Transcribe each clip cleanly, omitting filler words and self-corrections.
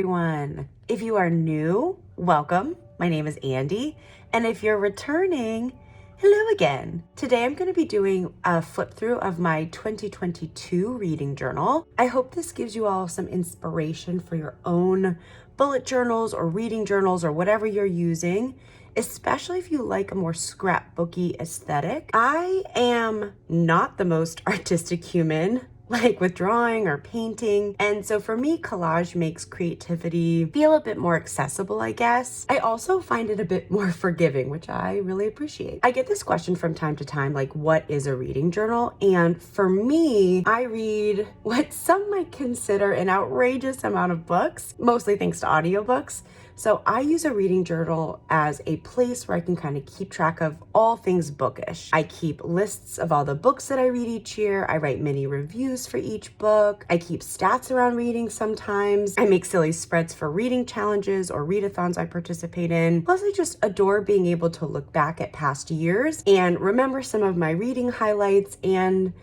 everyone. If you are new, welcome. My name is Andy, and if you're returning, hello again. Today I'm going to be doing a flip through of my 2022 reading journal. I hope this gives you all some inspiration for your own bullet journals or reading journals or whatever you're using, especially if you like a more scrapbooky aesthetic. I am not the most artistic human, like with drawing or painting. And so for me, collage makes creativity feel a bit more accessible, I guess. I also find it a bit more forgiving, which I really appreciate. I get this question from time to time, like, what is a reading journal? And for me, I read what some might consider an outrageous amount of books, mostly thanks to audiobooks. So I use a reading journal as a place where I can kind of keep track of all things bookish. I keep lists of all the books that I read each year. I write mini reviews for each book. I keep stats around reading sometimes. I make silly spreads for reading challenges or readathons I participate in. Plus, I just adore being able to look back at past years and remember some of my reading highlights and,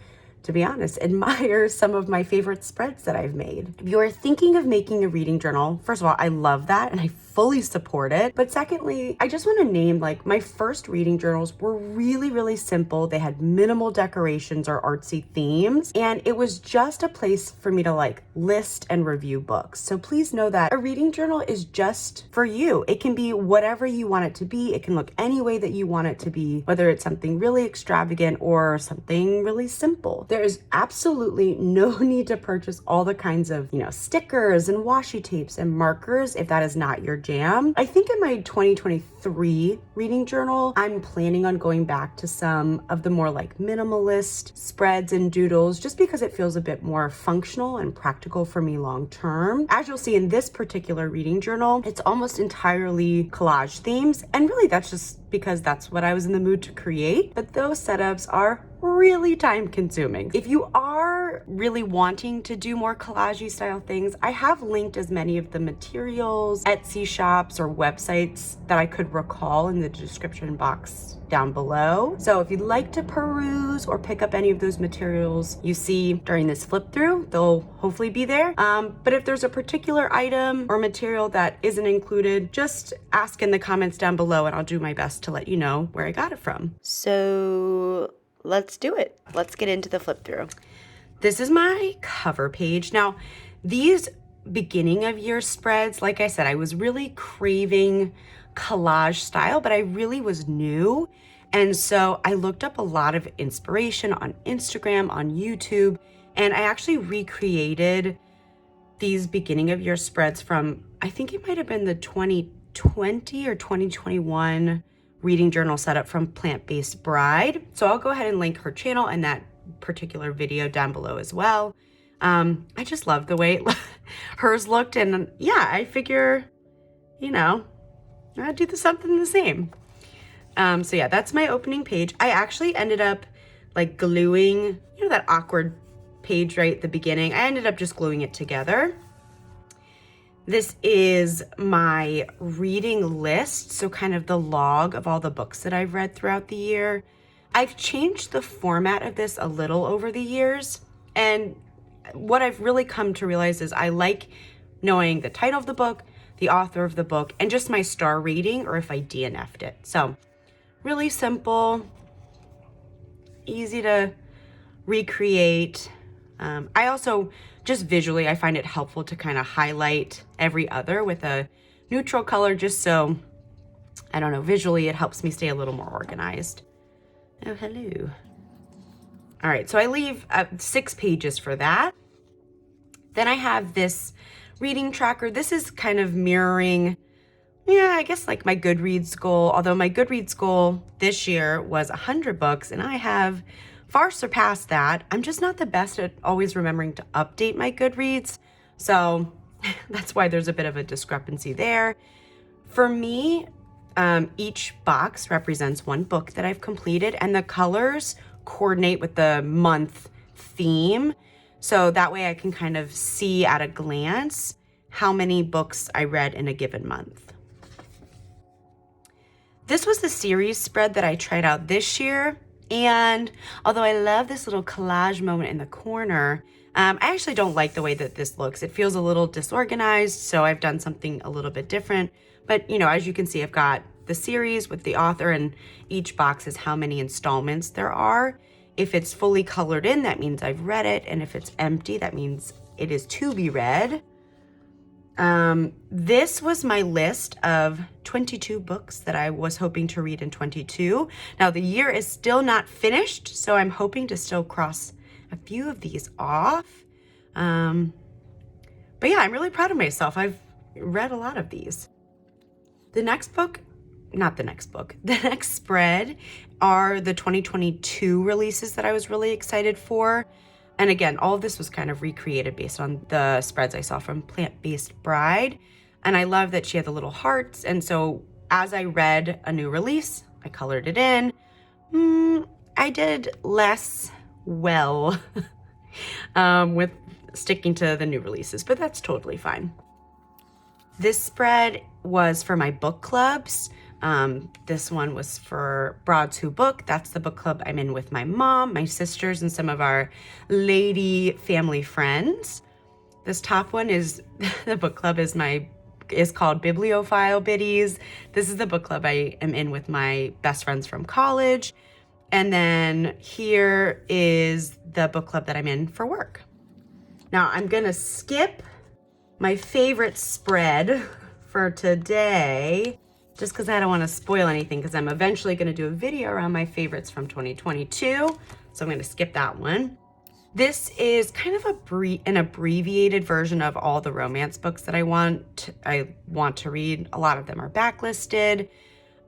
to be honest, admire some of my favorite spreads that I've made. If you're thinking of making a reading journal, first of all, I love that and I fully support it. But secondly, I just want to name, like, my first reading journals were really simple. They had minimal decorations or artsy themes, and it was just a place for me to like list and review books. So please know that a reading journal is just for you. It can be whatever you want it to be. It can look any way that you want it to be, whether it's something really extravagant or something really simple. There is absolutely no need to purchase all the kinds of, stickers and washi tapes and markers if that is not your jam. I think in my 2023 reading journal, I'm planning on going back to some of the more like minimalist spreads and doodles, just because it feels a bit more functional and practical for me long term. As you'll see in this particular reading journal, it's almost entirely collage themes, and really that's just because that's what I was in the mood to create, but those setups are really time consuming. If you are really wanting to do more collage-y style things, I have linked as many of the materials, Etsy shops, or websites that I could recall in the description box down below. So if you'd like to peruse or pick up any of those materials you see during this flip through, they'll hopefully be there. But if there's a particular item or material that isn't included, just ask in the comments down below and I'll do my best to let you know where I got it from. So let's do it. Let's get into the flip through. This is my cover page. Now, these beginning of year spreads, like I said, I was really craving collage style, but I really was new. And so I looked up a lot of inspiration on Instagram, on YouTube, and I actually recreated these beginning of year spreads from, I think it might have been the 2020 or 2021 reading journal setup from Plant-Based Bride. So I'll go ahead and link her channel and that particular video down below as well. I just love the way hers looked, and yeah, I figure, I'd do something the same. So yeah, that's my opening page. I actually ended up like gluing, that awkward page right at the beginning. I ended up just gluing it together. This is my reading list, so kind of the log of all the books that I've read throughout the year. I've changed the format of this a little over the years, and what I've really come to realize is I like knowing the title of the book, the author of the book, and just my star rating, or if I DNF'd it. So really simple, easy to recreate. I also just visually, I find it helpful to kind of highlight every other with a neutral color, just so, I don't know, visually it helps me stay a little more organized. Oh, hello. All right, so I leave 6 pages for that. Then I have this reading tracker. This is kind of mirroring, I guess like my Goodreads goal, although my Goodreads goal this year was 100 books, and I have far surpassed that. I'm just not the best at always remembering to update my Goodreads, so that's why there's a bit of a discrepancy there. For me, each box represents one book that I've completed, and the colors coordinate with the month theme. So that way I can kind of see at a glance how many books I read in a given month. This was the series spread that I tried out this year, And although I love this little collage moment in the corner, I actually don't like the way that this looks. It feels a little disorganized, so I've done something a little bit different. But you know, as you can see, I've got the series with the author, and each box is how many installments there are. If it's fully colored in, that means I've read it. And if it's empty, that means it is to be read. This was my list of 22 books that I was hoping to read in 22. Now the year is still not finished, so I'm hoping to still cross a few of these off. But yeah, I'm really proud of myself. I've read a lot of these. The next spread are the 2022 releases that I was really excited for. And again, all of this was kind of recreated based on the spreads I saw from Plant-Based Bride. And I love that she had the little hearts. And so as I read a new release, I colored it in. I did less well with sticking to the new releases, but that's totally fine. This spread was for my book clubs. This one was for Broads Who Book. That's the book club I'm in with my mom, my sisters, and some of our lady family friends. This top one is, the book club is called Bibliophile Biddies. This is the book club I am in with my best friends from college. And then here is the book club that I'm in for work. Now I'm gonna skip my favorite spread for today, just because I don't want to spoil anything, because I'm eventually going to do a video around my favorites from 2022. So I'm going to skip that one. This is kind of an abbreviated version of all the romance books that I want to read. A lot of them are backlisted.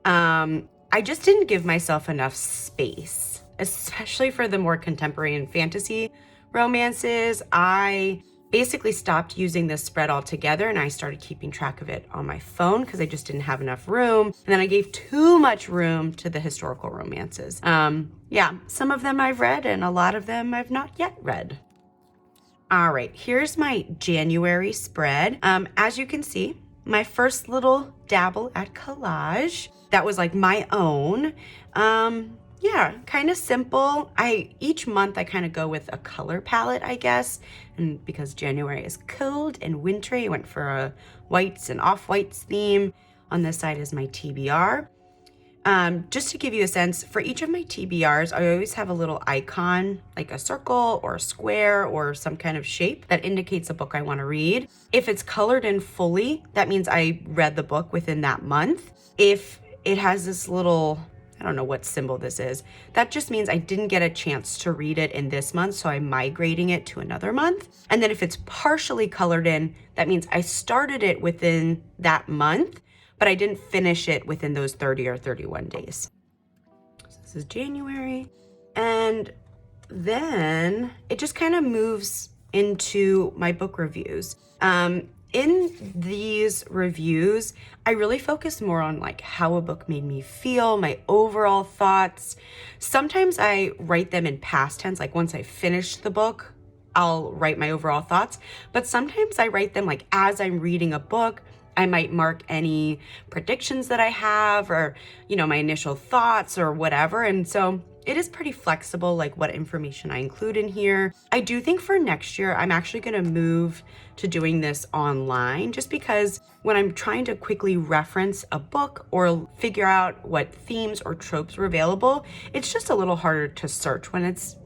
I just didn't give myself enough space, especially for the more contemporary and fantasy romances. I basically stopped using this spread altogether, and I started keeping track of it on my phone because I just didn't have enough room. And then I gave too much room to the historical romances. Yeah, some of them I've read and a lot of them I've not yet read. All right, here's my January spread. As you can see, my first little dabble at collage. That was like my own. Yeah, kind of simple. Each month I kind of go with a color palette, I guess. And because January is cold and wintry, I went for a whites and off-whites theme. On this side is my TBR. Just to give you a sense, for each of my TBRs, I always have a little icon, like a circle or a square or some kind of shape that indicates a book I want to read. If it's colored in fully, that means I read the book within that month. If it has this little, I don't know what symbol this is, that just means I didn't get a chance to read it in this month, so I'm migrating it to another month. And then if it's partially colored in, that means I started it within that month, but I didn't finish it within those 30 or 31 days. So this is January. And then it just kind of moves into my book reviews. In these reviews, I really focus more on like how a book made me feel, my overall thoughts. Sometimes I write them in past tense, like once I finish the book, I'll write my overall thoughts. But sometimes I write them like as I'm reading a book. I might mark any predictions that I have, or, you know, my initial thoughts or whatever. And so it is pretty flexible, like what information I include in here. I do think for next year, I'm actually going to move to doing this online, just because when I'm trying to quickly reference a book or figure out what themes or tropes are available, it's just a little harder to search when it's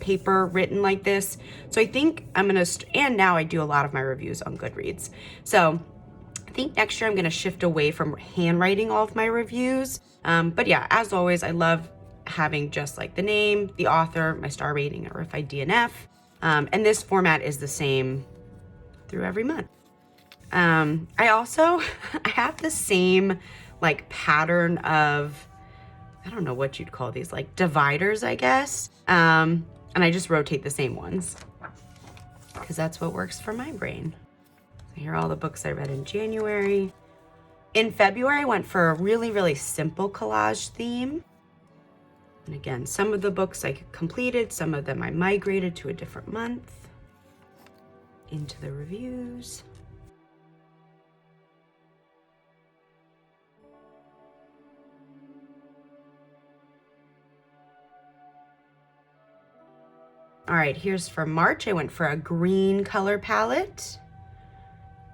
paper written like this. So I think I'm going to, and now I do a lot of my reviews on Goodreads. So I think next year I'm going to shift away from handwriting all of my reviews. But yeah, as always, I love having just like the name, the author, my star rating, or if I DNF. And this format is the same through every month. I have the same like pattern of, I don't know what you'd call these, like dividers, I guess. And I just rotate the same ones because that's what works for my brain. So here are all the books I read in January. In February, I went for a really, really simple collage theme. And again, some of the books I completed, some of them I migrated to a different month. Into the reviews. All right, here's for March. I went for a green color palette.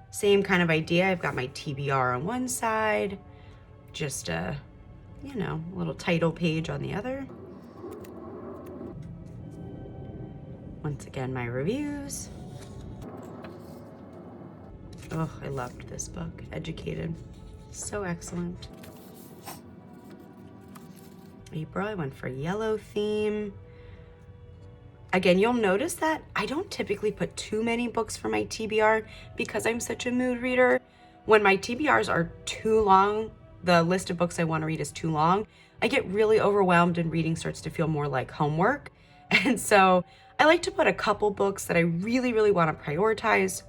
Same kind of idea. I've got my TBR on one side, just a, you know, little title page on the other. Once again, my reviews. Oh, I loved this book, Educated. So excellent. April, I went for yellow theme. Again, you'll notice that I don't typically put too many books for my TBR because I'm such a mood reader. When my TBRs are too long, the list of books I want to read is too long, I get really overwhelmed and reading starts to feel more like homework. And so I like to put a couple books that I really, really want to prioritize.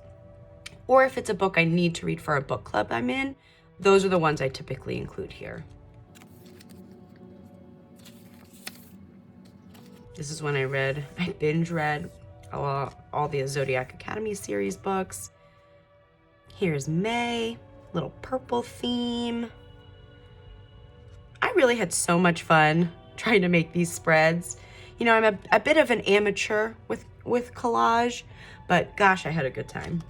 Or if it's a book I need to read for a book club I'm in, those are the ones I typically include here. This is when I binge read all the Zodiac Academy series books. Here's May, little purple theme. I really had so much fun trying to make these spreads. You know, I'm a bit of an amateur with collage, but gosh, I had a good time.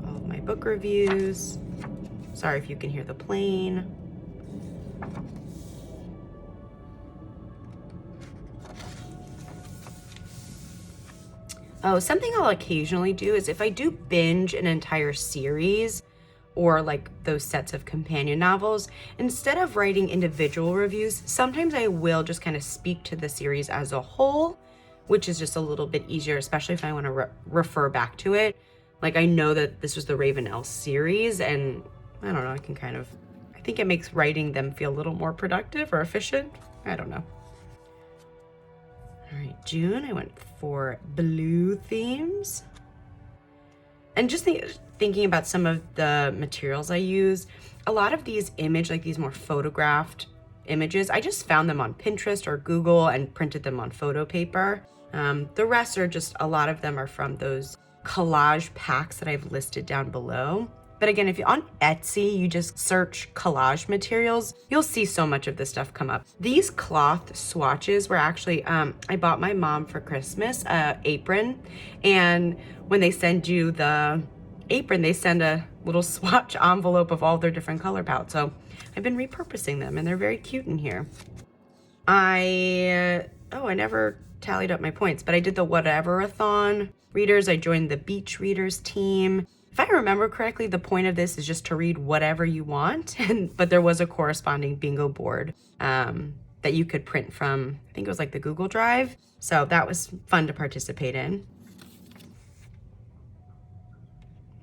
All of my book reviews. Sorry if you can hear the plane. Oh, something I'll occasionally do is if I do binge an entire series or like those sets of companion novels, instead of writing individual reviews, sometimes I will just kind of speak to the series as a whole, which is just a little bit easier, especially if I want to refer back to it. Like I know that this was the Ravenelle series and I don't know, I think it makes writing them feel a little more productive or efficient. I don't know. All right, June, I went for blue themes. And just thinking about some of the materials I use, a lot of these like these more photographed images, I just found them on Pinterest or Google and printed them on photo paper. The rest are just, a lot of them are from those collage packs that I've listed down below. But again, if you're on Etsy, you just search collage materials, you'll see so much of this stuff come up. These cloth swatches were actually, I bought my mom for Christmas an apron, and when they send you the apron, they send a little swatch envelope of all their different color palettes. So I've been repurposing them and they're very cute in here. I never tallied up my points, but I did the Whatever-a-thon readers. I joined the Beach Readers team. If I remember correctly, the point of this is just to read whatever you want, but there was a corresponding bingo board that you could print from, I think it was like the Google Drive. So that was fun to participate in.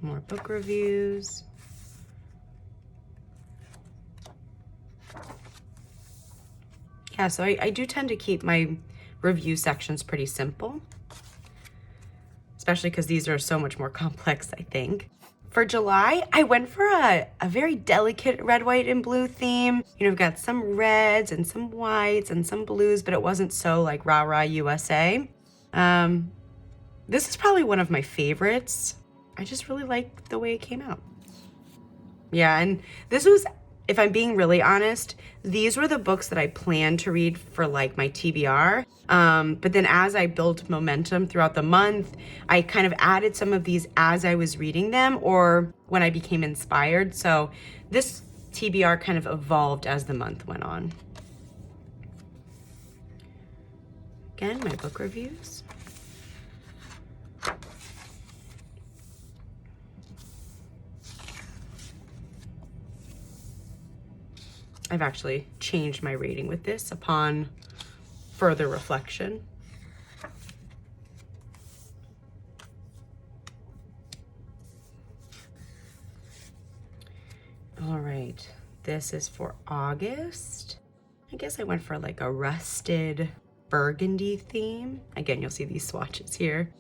More book reviews. Yeah, so I do tend to keep my review sections pretty simple, especially because these are so much more complex, I think. For July, I went for a very delicate red, white, and blue theme. You know, we've got some reds and some whites and some blues, but it wasn't so like rah rah USA. This is probably one of my favorites. I just really liked the way it came out. Yeah, and this was, if I'm being really honest, these were the books that I planned to read for like my TBR. But then as I built momentum throughout the month, I kind of added some of these as I was reading them or when I became inspired. So this TBR kind of evolved as the month went on. Again, my book reviews. I've actually changed my rating with this upon further reflection. All right, this is for August. I guess I went for like a rusted burgundy theme. Again, you'll see these swatches here.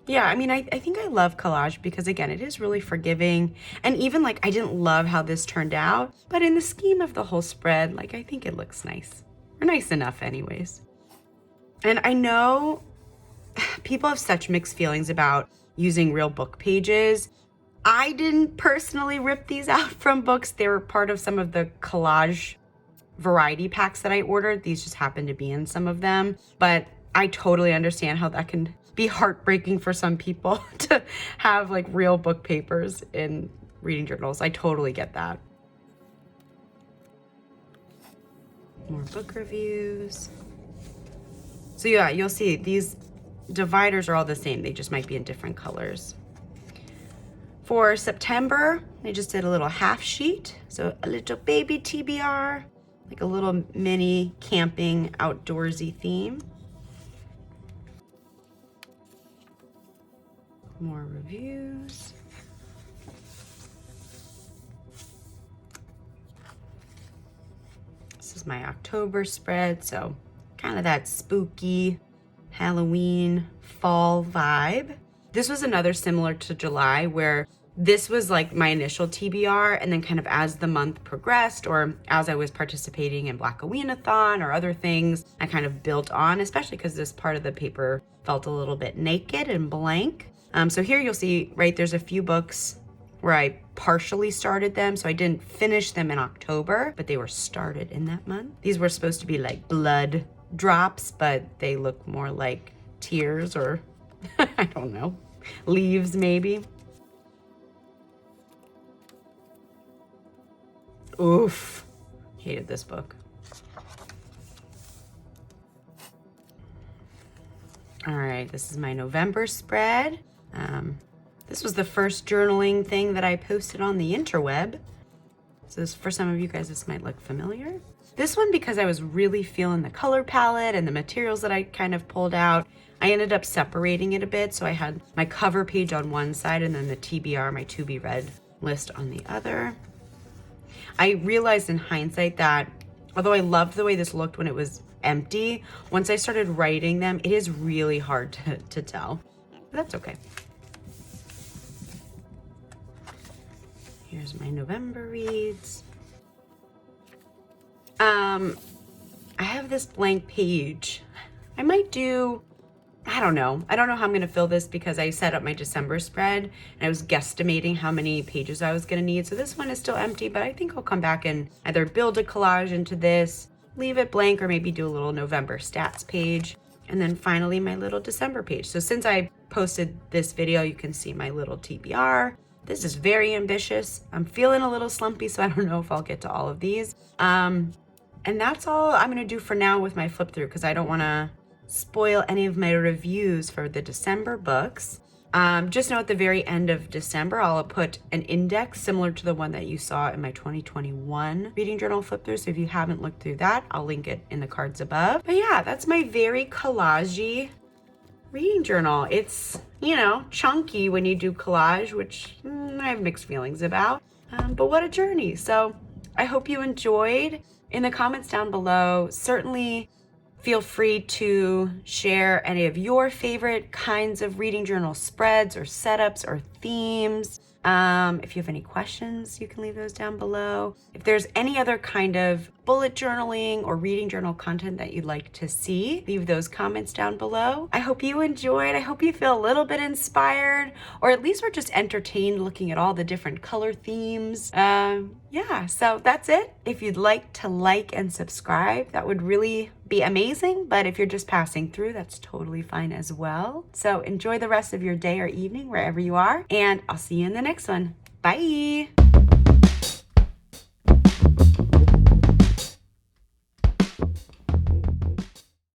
Yeah, I mean, I think I love collage because, again, it is really forgiving. And even, like, I didn't love how this turned out, but in the scheme of the whole spread, like, I think it looks nice. Or nice enough anyways. And I know people have such mixed feelings about using real book pages. I didn't personally rip these out from books. They were part of some of the collage variety packs that I ordered. These just happen to be in some of them, but I totally understand how that can be heartbreaking for some people to have like real book papers in reading journals. I totally get that. More book reviews. So yeah, you'll see these dividers are all the same. They just might be in different colors. For September, I just did a little half sheet. So a little baby TBR, like a little mini camping outdoorsy theme. More reviews. This is my October spread, so kind of that spooky Halloween fall vibe. This was another similar to July, where this was like my initial TBR, and then kind of as the month progressed, or as I was participating in Black-A-Ween-a-thon or other things, I kind of built on, especially because this part of the paper felt a little bit naked and blank. So here you'll see, right, there's a few books where I partially started them, so I didn't finish them in October, but they were started in that month. These were supposed to be like blood drops, but they look more like tears, or I don't know, leaves maybe. Oof, hated this book. All right, this is my November spread. This was the first journaling thing that I posted on the interweb. So this, for some of you guys, this might look familiar. This one, because I was really feeling the color palette and the materials that I kind of pulled out, I ended up separating it a bit. So I had my cover page on one side and then the TBR, my to be read list, on the other. I realized in hindsight that although I loved the way this looked when it was empty, once I started writing them, it is really hard to tell. But that's okay. Here's my November reads. I have this blank page. I might do, I don't know how I'm gonna fill this, because I set up my December spread and I was guesstimating how many pages I was gonna need. So this one is still empty, but I think I'll come back and either build a collage into this, leave it blank, or maybe do a little November stats page. And then finally my little December page. So since I posted this video, you can see my little TBR. This is very ambitious. I'm feeling a little slumpy, so I don't know if I'll get to all of these. And that's all I'm gonna do for now with my flip through, because I don't wanna spoil any of my reviews for the December books. Just know at the very end of December, I'll put an index similar to the one that you saw in my 2021 reading journal flip through. So if you haven't looked through that, I'll link it in the cards above. But yeah, that's my very collage-y reading journal. It's, you know, chunky when you do collage, which I have mixed feelings about, but what a journey. So I hope you enjoyed. In the comments down below, certainly feel free to share any of your favorite kinds of reading journal spreads or setups or themes. If you have any questions, you can leave those down below. If there's any other kind of bullet journaling or reading journal content that you'd like to see, leave those comments down below. I hope you enjoyed. I hope you feel a little bit inspired, or at least we're just entertained looking at all the different color themes. Yeah, so that's it. If you'd like to like and subscribe, that would really be amazing. But if you're just passing through, that's totally fine as well. So enjoy the rest of your day or evening wherever you are, and I'll see you in the next one. Bye.